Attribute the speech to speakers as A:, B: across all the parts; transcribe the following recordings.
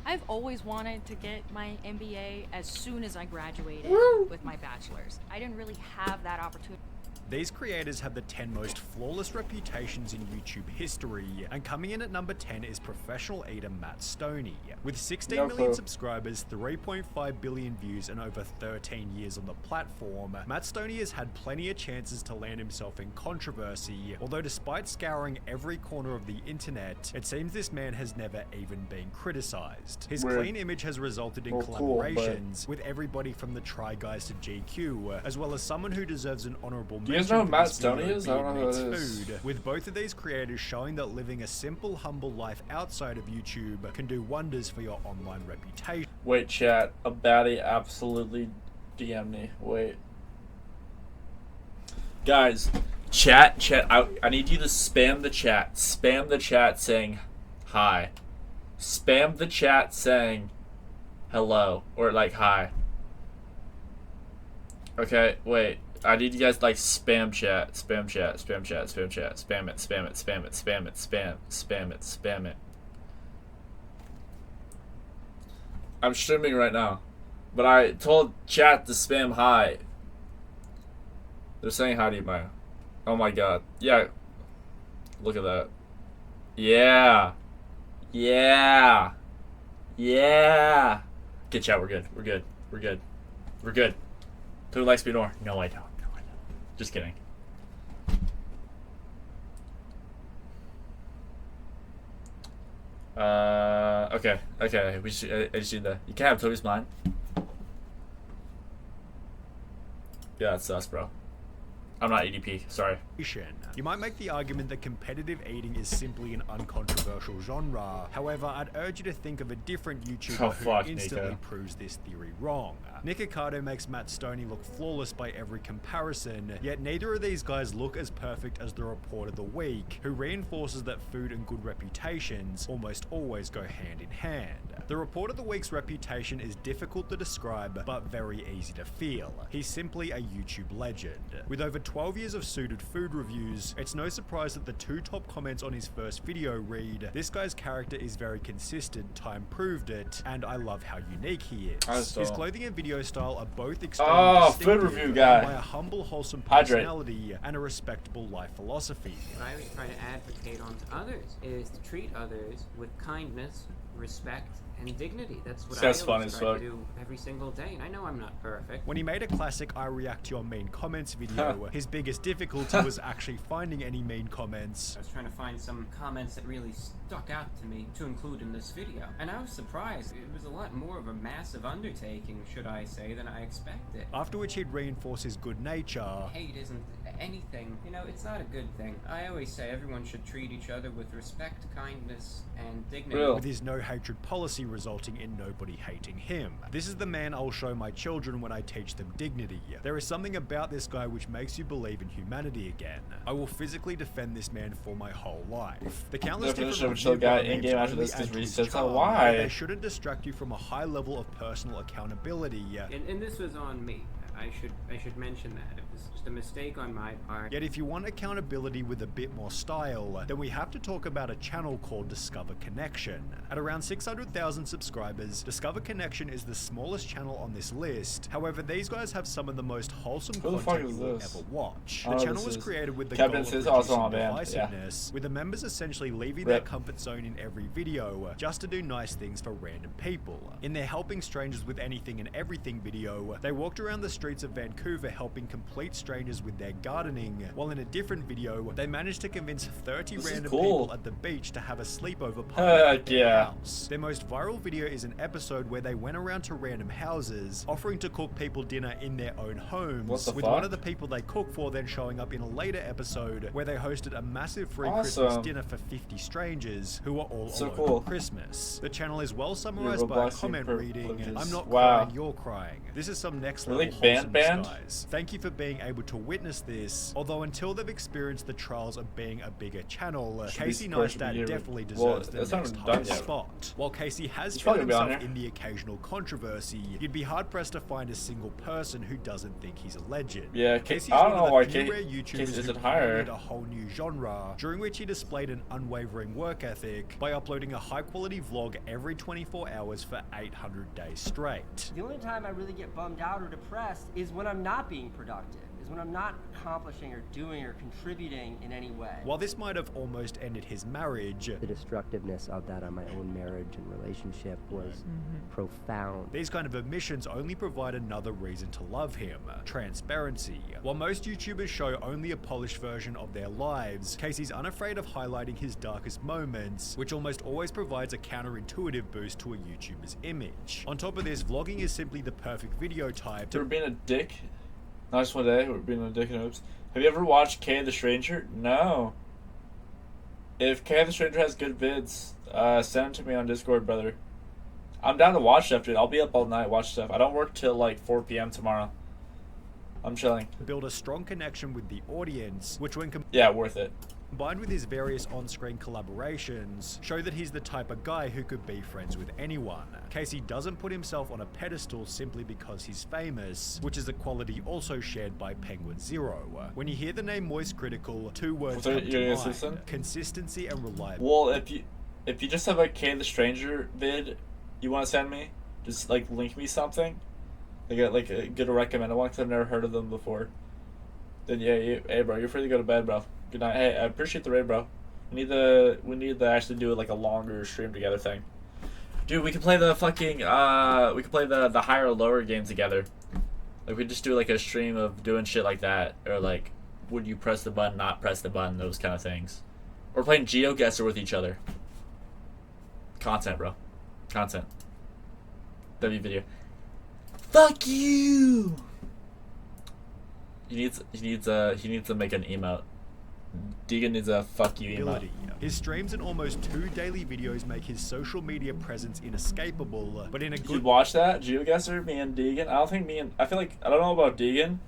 A: I've always wanted to get my MBA as soon as I graduated with my bachelor's. I didn't really have that opportunity.
B: These creators have the 10 most flawless reputations in YouTube history, and coming in at number 10 is professional eater Matt Stoney. With 16 million subscribers, 3.5 billion views, and over 13 years on the platform, Matt Stoney has had plenty of chances to land himself in controversy, although despite scouring every corner of the internet, it seems this man has never even been criticized. His clean image has resulted in collaborations with everybody from the Try Guys to GQ, as well as someone who deserves an honorable mention.
C: You guys know who Matt Stoney is? I don't know who that is.
B: Food, with both of these creators showing that living a simple, humble life outside of YouTube can do wonders for your online reputation.
C: Wait, chat. A baddie absolutely DM me. Wait. Guys, chat. I need you to spam the chat. Spam the chat saying hi. Spam the chat saying hello or like hi. Okay, wait. I need you guys like spam chat, spam chat, spam chat, spam chat, spam it, spam it, spam it, spam it, spam it, spam it. I'm streaming right now, but I told chat to spam hi. They're saying hi to you, Maya. Oh my god. Yeah. Look at that. Yeah. Yeah. Yeah. Get chat, we're good. We're good. We're good. We're good. Who likes me more? No, I don't. Just kidding. Okay. We should. I just need the. You can't have Toby's mine. Yeah, that's us, bro. I'm not EDP. Sorry.
B: You might make the argument that competitive eating is simply an uncontroversial genre. However, I'd urge you to think of a different YouTuber who instantly proves this theory wrong. Nick Ocado makes Matt Stoney look flawless by every comparison, yet neither of these guys look as perfect as the Report of the Week, who reinforces that food and good reputations almost always go hand in hand. The Report of the Week's reputation is difficult to describe, but very easy to feel. He's simply a YouTube legend. With over 12 years of suited food reviews, it's no surprise that the two top comments on his first video read, "This guy's character is very consistent, time proved it, and I love how unique he is." His clothing and video style are both extremely
C: food review guy.
B: by a humble, wholesome personality and a respectable life philosophy.
D: What I always try to advocate on to others is to treat others with kindness, respect, and dignity. That's what I always try to do every single day, and I know I'm not perfect.
B: When he made a classic I React to Your Mean Comments video, his biggest difficulty was actually finding any mean comments.
D: I was trying to find some comments that really stuck out to me to include in this video, and I was surprised. It was a lot more of a massive undertaking, should I say, than I expected.
B: After which he'd reinforce his good nature.
D: Hate isn't anything. You know, it's not a good thing. I always say everyone should treat each other with respect, kindness, and dignity.
B: With his no hatred policy resulting in nobody hating him. This is the man I'll show my children when I teach them dignity. There is something about this guy which makes you believe in humanity again. I will physically defend this man for my whole life. The countless different
C: guy in-game after this is resets. Why?
B: They shouldn't distract you from a high level of personal accountability.
D: And this was on me. I should mention that. It was just a mistake on my part.
B: Yet if you want accountability with a bit more style, then we have to talk about a channel called Discover Connection. At around 600,000 subscribers, Discover Connection is the smallest channel on this list. However, these guys have some of the most wholesome content you will ever watch. The channel was created with the goal of reducing divisiveness, with the members essentially leaving their comfort zone in every video just to do nice things for random people. In their Helping Strangers with Anything and Everything video, they walked around the streets of Vancouver helping complete strangers with their gardening, while in a different video, they managed to convince 30 random people at the beach to have a sleepover party at their house. Their most viral video is an episode where they went around to random houses, offering to cook people dinner in their own homes, with one of the people they cook for then showing up in a later episode where they hosted a massive free Christmas dinner for 50 strangers who were all alone for Christmas. The channel is well summarized by a comment reading, "I'm not crying, you're crying. This is some next level wholesome guys. Thank you for being being able to witness this, although until they've experienced the trials of being a bigger channel, Casey Neistat definitely deserves the next highest spot. While Casey has found himself in the occasional controversy, you'd be hard-pressed to find a single person who doesn't think he's a legend.
C: Yeah,
B: Casey
C: I don't know why
B: Casey isn't
C: higher.
B: A whole new genre, during which he displayed an unwavering work ethic by uploading a high-quality vlog every 24 hours for 800 days straight.
E: The only time I really get bummed out or depressed is when I'm not being productive, is when I'm not accomplishing or doing or contributing in any way.
B: While this might have almost ended his marriage,
F: the destructiveness of that on my own marriage and relationship was profound.
B: These kind of admissions only provide another reason to love him: transparency. While most YouTubers show only a polished version of their lives, Casey's unafraid of highlighting his darkest moments, which almost always provides a counterintuitive boost to a YouTuber's image. On top of this, vlogging is simply the perfect video type
C: to... Ever been a dick? Not just one day, we're being a dick and oops. Have you ever watched K the Stranger? No. If K the Stranger has good vids, send them to me on Discord, brother. I'm down to watch stuff, dude. I'll be up all night, watch stuff. I don't work till like 4 p.m. tomorrow. I'm chilling.
B: Build a strong connection with the audience, which when
C: worth it.
B: Combined with his various on-screen collaborations, show that he's the type of guy who could be friends with anyone. Casey doesn't put himself on a pedestal simply because he's famous, which is a quality also shared by Penguin Zero. When you hear the name Moist Critical, two words come to mind: consistency and reliability.
C: Well, if you just have a K the Stranger vid you want to send me, just like link me something, like a good recommended one, because I've never heard of them before. Then yeah, hey bro, you're free to go to bed, bro. Good night. Hey, I appreciate the raid, bro. We need to actually do like a longer stream together thing. Dude, we can play the fucking we can play the higher or lower games together. Like we just do like a stream of doing shit like that, or like would you press the button, not press the button, those kind of things. Or playing GeoGuessr with each other. Content, bro. Content. W video. Fuck you. He needs to make an emote. Deegan needs a fuck you emote.
B: His streams and almost 2 daily videos make his social media presence inescapable, but in a good...
C: Did you watch that? GeoGuessr, me and Deegan? I feel like, I don't know about Deegan,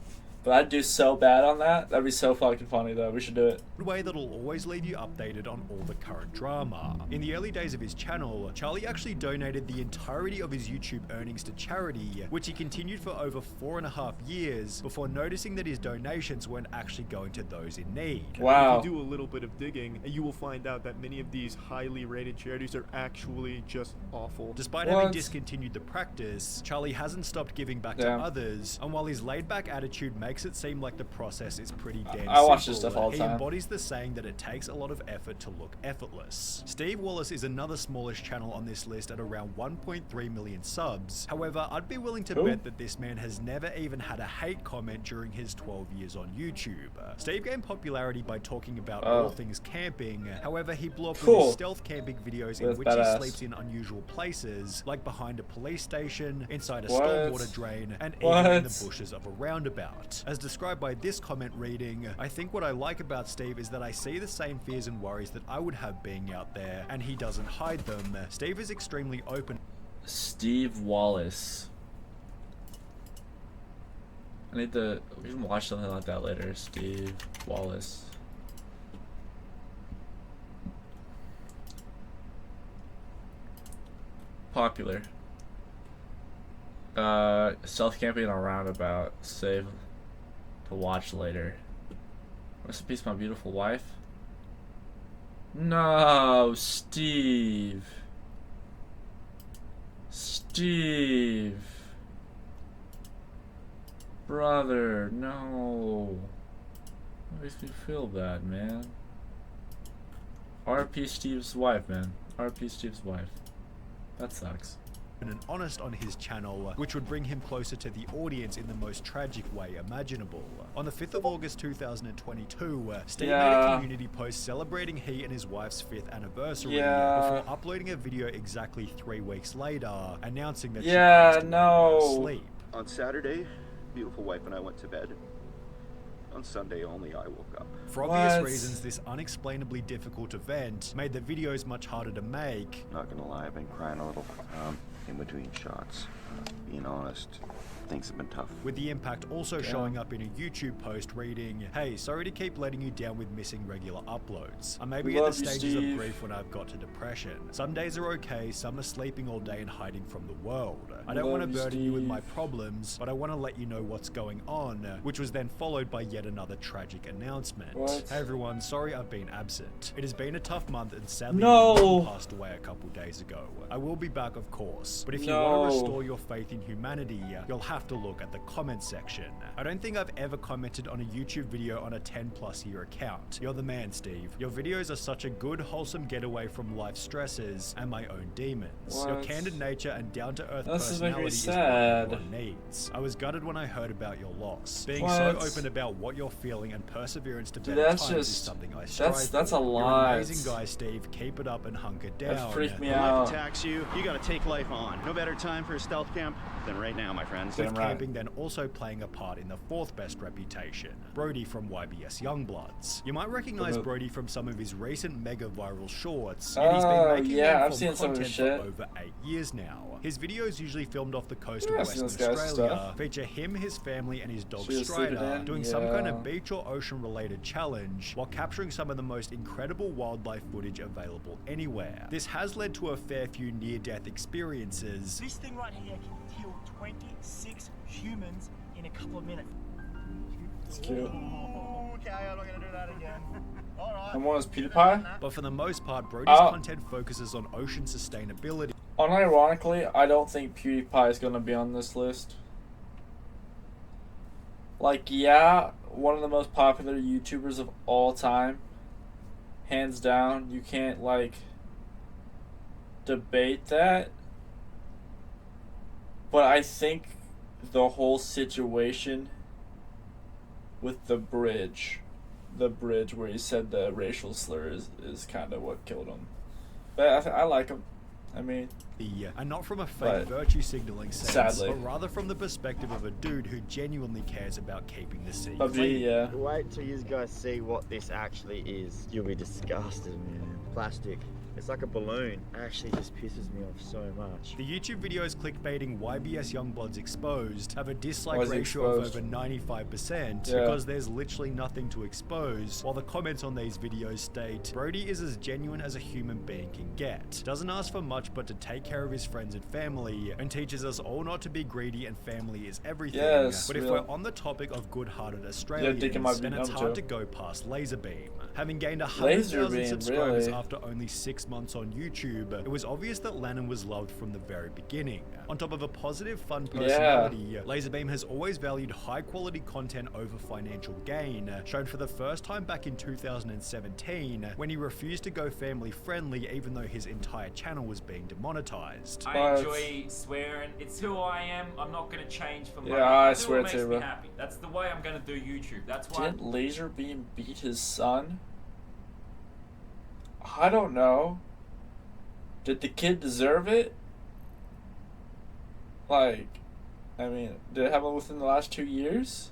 C: but I'd do so bad on that. That'd be so fucking funny though. We should do it.
B: Way that'll always leave you updated on all the current drama. In the early days of his channel, Charlie actually donated the entirety of his YouTube earnings to charity, which he continued for over 4.5 years before noticing that his donations weren't actually going to those in need.
C: Wow.
G: If you do a little bit of digging, you will find out that many of these highly rated charities are actually just awful.
B: Despite having discontinued the practice, Charlie hasn't stopped giving back to others, and while his laid-back attitude makes it seem like the process is pretty damn simple,
C: I watch this stuff all the time.
B: He embodies the saying that it takes a lot of effort to look effortless. Steve Wallace is another smallish channel on this list at around 1.3 million subs. However, I'd be willing to bet that this man has never even had a hate comment during his 12 years on YouTube. Steve gained popularity by talking about all things camping. However, he blew up with his stealth camping videos in which he sleeps in unusual places, like behind a police station, inside a stormwater drain, and even in the bushes of a roundabout. As described by this comment reading, I think what I like about Steve is that I see the same fears and worries that I would have being out there, and he doesn't hide them. Steve is extremely open.
C: Steve Wallace. We can watch something like that later. Steve Wallace. Popular. Self-camping on a roundabout. Save to watch later. Rest in peace, my beautiful wife. No, Steve. Steve. Brother, no. That makes me feel bad, man. RP Steve's wife, man. RP Steve's wife. That sucks.
B: And honest on his channel, which would bring him closer to the audience in the most tragic way imaginable. On the 5th of August 2022, Steve made a community post celebrating he and his wife's 5th anniversary before uploading a video exactly 3 weeks later, announcing that she passed away in her sleep.
H: On Saturday, beautiful wife and I went to bed. On Sunday only, I woke up.
B: For obvious reasons, this unexplainably difficult event made the videos much harder to make.
H: Not gonna lie, I've been crying a little in between shots. Being honest, Things have been tough.
B: With the impact also showing up in a YouTube post reading, "Hey, sorry to keep letting you down with missing regular uploads. I may be at the stages of grief when I've got to depression. Some days are okay, some are sleeping all day and hiding from the world. I don't want to burden you with my problems, but I want to let you know what's going on," which was then followed by yet another tragic announcement. "Hey everyone, sorry I've been absent. It has been a tough month and sadly my mom passed away a couple days ago. I will be back of course, but if you want to restore your faith in humanity, you'll have to look at the comment section. I don't think I've ever commented on a YouTube video on a 10+ year account. You're the man, Steve. Your videos are such a good, wholesome getaway from life stresses and my own demons. Your candid nature and down-to-earth personality is what everyone needs. I was gutted when I heard about your loss. Being so open about what you're feeling and perseverance to better times is something I strive for.
C: That's a lot.
B: You're an amazing guy, Steve. Keep it up and hunker down.
C: That freaked me
I: Life
C: out.
I: attacks you, you gotta take life on. No better time for a stealth camp than right now, my friends.
B: With camping then also playing a part in the 4th best reputation, Brody from YBS Youngbloods. You might recognize Brody from some of his recent mega viral shorts, and he's been making
C: I've seen some of his shit.
B: for over 8 years now. His videos, usually filmed off the coast of Western Australia, feature him, his family, and his dog Strider doing some kind of beach or ocean related challenge while capturing some of the most incredible wildlife footage available anywhere. This has led to a fair few near-death experiences.
J: This thing right here can kill 26 humans in a couple of minutes.
C: It's cute.
J: Okay, I'm not gonna do that again. Alright.
C: And one is PewDiePie?
B: But for the most part, Brody's content focuses on ocean sustainability.
C: Unironically, I don't think PewDiePie is gonna be on this list. Like, yeah, one of the most popular YouTubers of all time. Hands down, you can't, like, debate that. But I think the whole situation with the bridge where he said the racial slur is kind of what killed him. But I like him. I mean,
B: and not from a fake virtue signaling sense,
C: sadly,
B: but rather from the perspective of a dude who genuinely cares about keeping the sea
C: clean. Yeah.
K: Wait till you guys see what this actually is. You'll be disgusted, man. Plastic. It's like a balloon. It actually just pisses me off so much.
B: The YouTube videos clickbaiting YBS Youngbloods Exposed have a dislike ratio of over 95% because there's literally nothing to expose, while the comments on these videos state, "Brody is as genuine as a human being can get. Doesn't ask for much but to take care of his friends and family, and teaches us all not to be greedy and family is everything." But if we're on the topic of good-hearted Australians, then it's hard to go past Laserbeam. Having gained 100,000 subscribers after only 6 months on YouTube, it was obvious that Lannon was loved from the very beginning. On top of a positive, fun personality, Laserbeam has always valued high-quality content over financial gain, shown for the first time back in 2017 when he refused to go family-friendly even though his entire channel was being demonetized.
L: I enjoy swearing. It's who I am. I'm not going to change for money.
C: I swear
L: makes
C: to
L: me happy. That's the way I'm going to do YouTube. That's why.
C: Didn't Laserbeam beat his son? I don't know. Did the kid deserve it? Like, I mean, did it happen within the last 2 years?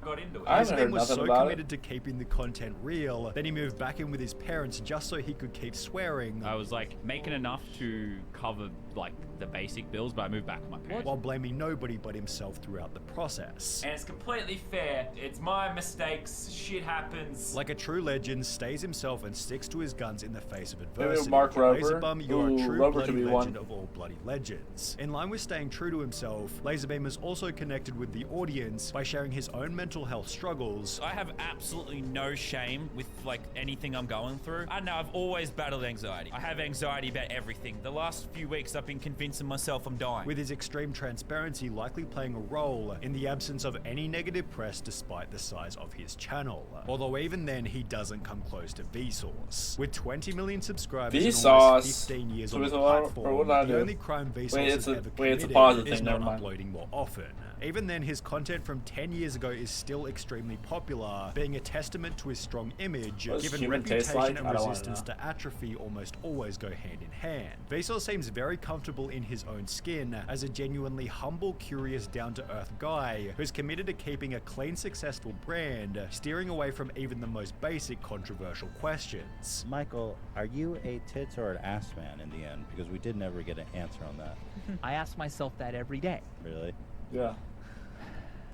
L: Got into it.
B: Laserbeam was so committed to keeping the content real, then he moved back in with his parents just so he could keep swearing.
M: I was like making enough to cover like the basic bills, but I moved back with my parents.
B: While blaming nobody but himself throughout the process.
L: And it's completely fair. It's my mistakes. Shit happens.
B: Like a true legend, stays himself and sticks to his guns in the face of adversity.
C: Mark Rober.
B: Laserbum, you're a true bloody legend of all bloody legends. In line with staying true to himself, Laserbeam has also connected with the audience by sharing his own mental health struggles.
M: I have absolutely no shame with like anything I'm going through. I know I've always battled anxiety. I have anxiety about everything. The last few weeks I've been convincing myself I'm dying.
B: With his extreme transparency likely playing a role in the absence of any negative press despite the size of his channel. Although even then he doesn't come close to Vsauce. With 20 million subscribers and almost 15 years on the platform, the only crime Vsauce has ever committed is not uploading more often. Even then, his content from 10 years ago is still extremely popular, being a testament to his strong image, given reputation and resistance to atrophy almost always go hand in hand. Vsauce seems very comfortable in his own skin as a genuinely humble, curious, down-to-earth guy who's committed to keeping a clean, successful brand, steering away from even the most basic controversial questions.
N: Michael, are you a tits or an ass man in the end? Because we did never get an answer on that.
O: I ask myself that every day.
N: Really?
C: Yeah.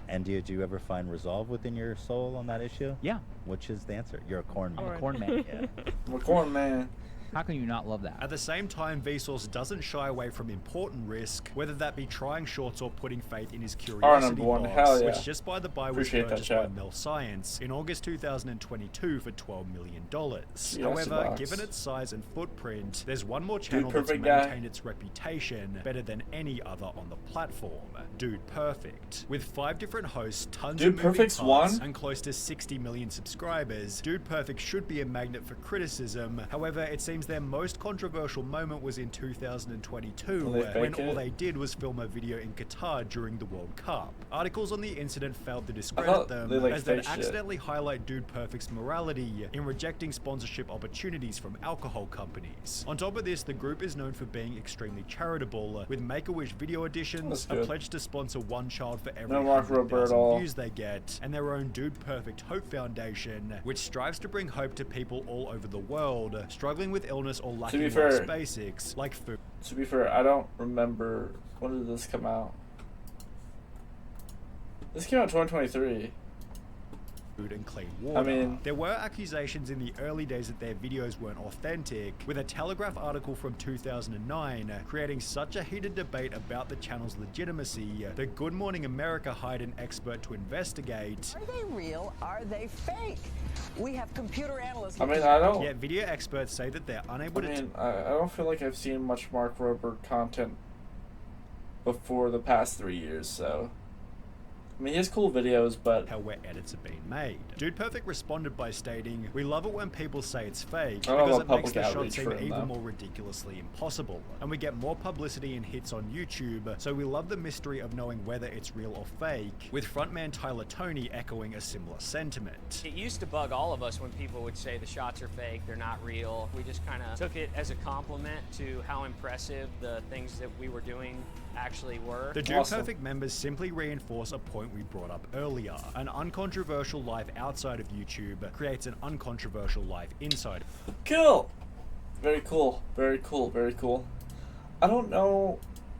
N: And did you ever find resolve within your soul on that issue?
O: Yeah.
N: Which is the answer? You're a corn man.
O: I'm a corn man.
N: Yeah.
C: I'm a corn man.
O: How can you not love that?
B: At the same time, Vsauce doesn't shy away from important risk, whether that be trying shorts or putting faith in his curiosity
C: #1,
B: box,
C: hell yeah.
B: which just by the by was
C: Appreciate that,
B: purchased by
C: chat.
B: Mel Science in August 2022 for $12 million.
C: Yeah,
B: However,
C: box.
B: given its size and footprint, there's one more channel that's
C: Perfect guy.
B: maintained its reputation better than any other on the platform, Dude Perfect. With 5 different hosts, tons
C: Dude
B: of moving
C: Perfect's
B: parts,
C: one?
B: and close to 60 million subscribers, Dude Perfect should be a magnet for criticism. However, it seems their most controversial moment was in 2022,
C: Will they
B: when
C: fake
B: all
C: it?
B: they did was film a video in Qatar during the World Cup. Articles on the incident failed to
C: I
B: discredit
C: thought
B: them,
C: they, like,
B: as they
C: faked shit.
B: accidentally highlight Dude Perfect's morality in rejecting sponsorship opportunities from alcohol companies. On top of this, the group is known for being extremely charitable, with Make-A-Wish video editions,
C: That's
B: a
C: good.
B: pledge to sponsor one child for every
C: No Mark Rober at
B: 100,000
C: all.
B: views they get, and their own Dude Perfect Hope Foundation, which strives to bring hope to people all over the world, struggling with illness or lacking
C: be fair-
B: life's basics, like food.
C: To be fair, I don't remember, when did this come out? This came out in 2023.
B: And clean water.
C: I mean-
B: there were accusations in the early days that their videos weren't authentic, with a Telegraph article from 2009 creating such a heated debate about the channel's legitimacy that Good Morning America hired an expert to investigate.
P: Are they real? Are they fake? We have computer analysts.
C: I mean, I don't...
B: Yet video experts say that they're unable
C: I
B: to
C: mean, I don't feel like I've seen much Mark Rober content before the past 3 years, so... I mean, he has cool videos, but...
B: tell where edits have been made. Dude Perfect responded by stating, "We love it when people say it's fake,
C: I don't know
B: because
C: about
B: it makes the
C: public
B: shot
C: outreach
B: seem
C: for him,
B: even
C: though.
B: more ridiculously impossible. And we get more publicity and hits on YouTube, so we love the mystery of knowing whether it's real or fake," with frontman Tyler Toney echoing a similar sentiment.
Q: It used to bug all of us when people would say the shots are fake, they're not real. We just kind of took it as a compliment to how impressive the things that we were doing actually were.
B: The Dude Perfect members simply reinforce a point we brought up earlier. An uncontroversial life outside of YouTube creates an uncontroversial life inside.
C: Cool! Very cool. Very cool. Very cool. I don't know